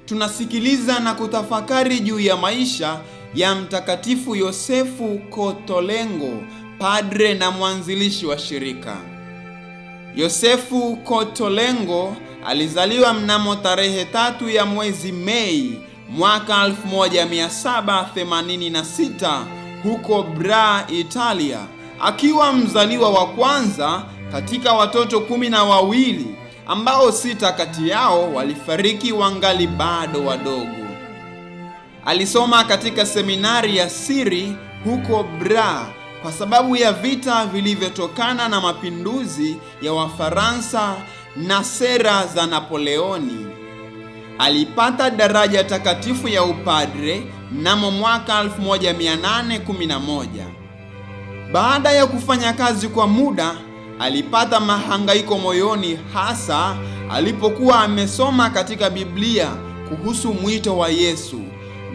tunasikiliza na kutafakari juu ya maisha ya Mtakatifu Yosefu Kotolengo, padre na mwanzilishi wa shirika. Yosefu Kotolengo alizaliwa mnamo tarehe 3 ya mwezi Mei mwaka 1786 huko Bra, Italia, akiwa mzaliwa wa kwanza katika watoto 12 ambao 6 kati yao walifariki wangali bado wadogo. Alisoma katika seminari ya siri huko Bra kwa sababu ya vita vilivyotokana na mapinduzi ya Wafaransa na sera za Napoleoni. Alipata daraja takatifu ya upadre mnamo mwaka 1811. Baada ya kufanya kazi kwa muda, alipata mahangaiko moyoni, hasa alipokuwa amesoma katika Biblia kuhusu mwito wa Yesu: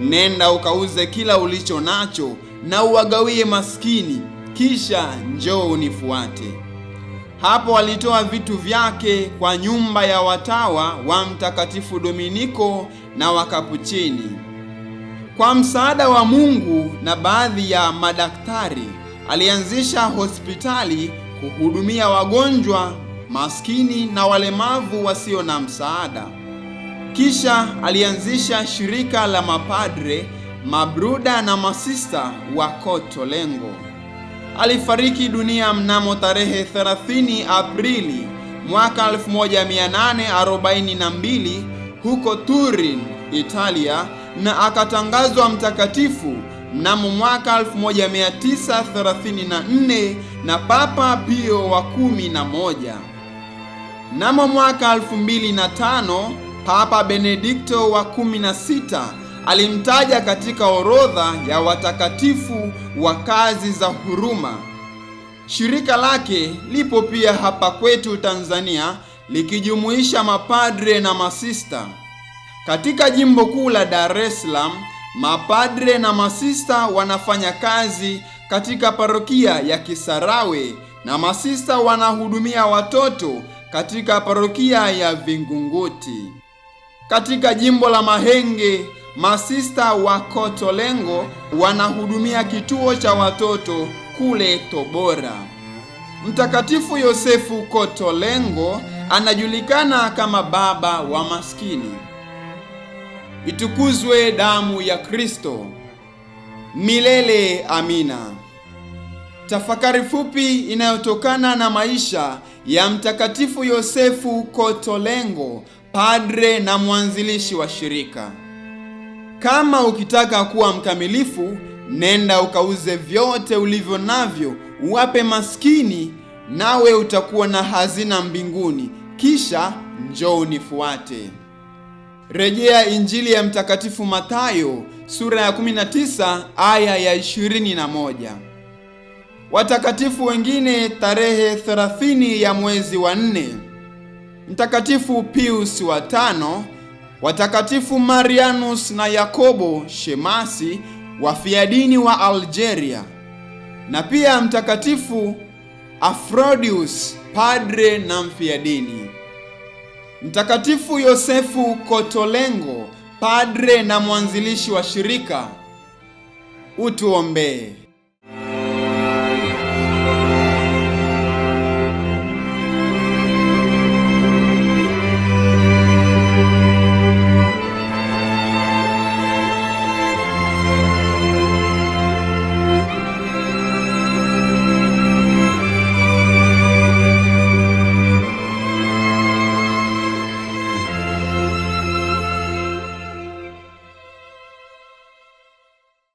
nenda ukauze kila ulicho nacho na uwagawie maskini, kisha njoo unifuate. Hapo alitoa vitu vyake kwa nyumba ya watawa wa Mtakatifu Dominiko na Wakapuchini. Kwa msaada wa Mungu na baadhi ya madaktari, alianzisha hospitali kuhudumia wagonjwa, maskini na walemavu wasio na msaada. Kisha alianzisha shirika la mapadre, mabruda na masista wa Kotolengo. Alifariki dunia mnamo tarehe 30 Aprili mwaka 1842 huko Turin, Italia, na akatangazwa mtakatifu mnamo mwaka 1934 na Papa Pio wa 11. Mnamo mwaka 2005 Papa Benedikto wa 16 alimtaja katika orodha ya watakatifu wa kazi za huruma. Shirika lake lipo pia hapa kwetu Tanzania, likijumuisha mapadre na masista. Katika jimbo kuu la Dar es Salaam, mapadre na masista wanafanya kazi katika parokia ya Kisarawe na masista wanahudumia watoto katika parokia ya Vingunguti. Katika jimbo la Mahenge, masista wa Kotolengo wanahudumia kituo cha watoto kule Tobora. Mtakatifu Yosefu Kotolengo anajulikana kama baba wa maskini. Itukuzwe damu ya Kristo! Milele amina. Tafakari fupi inayotokana na maisha ya Mtakatifu Yosefu Kotolengo, padre na mwanzilishi wa shirika. Kama ukitaka kuwa mkamilifu, nenda ukauze vyote ulivyo navyo, uwape maskini, nawe utakuwa na hazina mbinguni, kisha njoo unifuate. Rejea Injili ya Mtakatifu Mathayo sura ya 19 aya ya 21. Watakatifu wengine tarehe 30 ya mwezi wa 4: Mtakatifu Pius wa 5, watakatifu Marianus na Yakobo Shemasi wafiadini wa Algeria, na pia Mtakatifu Afrodius padre na mfiadini. Mtakatifu Yosefu Kotolengo, padre na mwanzilishi wa shirika, utuombee.